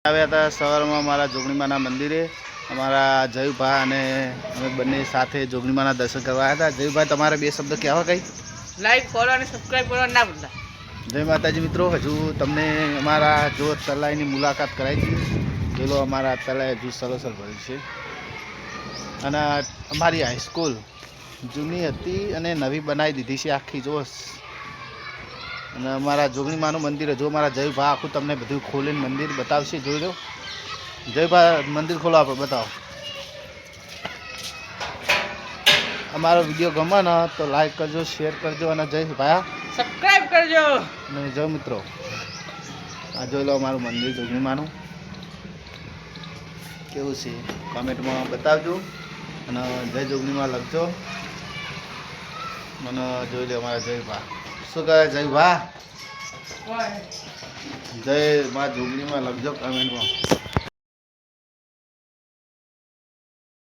આવ્યા હતા સવારમાં અમારા જોગણીમાના મંદિરે અમારા જયુભા અને અમે બંને સાથે જોગણીમાના દર્શન કરવા આવ્યા હતા. જયુભાઈ તમારે બે શબ્દ કહેવા કઈ? લાઈક ફોલો અને સબસ્ક્રાઇબ કરવા ના ભૂલતા. જય માતાજી મિત્રો, હજુ તમને અમારા જો તલાઈની મુલાકાત કરાવી છે. પેલો અમારા તલાઈ હજુ સરોસર ભર્યું છે અને અમારી હાઈસ્કૂલ જૂની હતી અને નવી બનાવી દીધી છે આખી જોશ. અને અમારા જોગણીમાનું મંદિર હજુ અમારા જયુભા આખું તમને બધું ખોલીને મંદિર બતાવશે. જોઈ લો જયુભા, મંદિર ખોલો, આપણે બતાવો. અમારો વિડીયો ગમે ને તો લાઈક કરજો, શેર કરજો અને જયુભા સબસ્ક્રાઇબ કરજો. અને જો મિત્રો આ જોઈ લો અમારું મંદિર જોગણીમાનું કેવું છે કોમેન્ટમાં બતાવજો અને જય જોગણીમાં લખજો. મને જોઈ લો અમારા જયુભા શું કહે? જયુભા જય માં જોગણીમાં લખજો કમેન્ટમાં.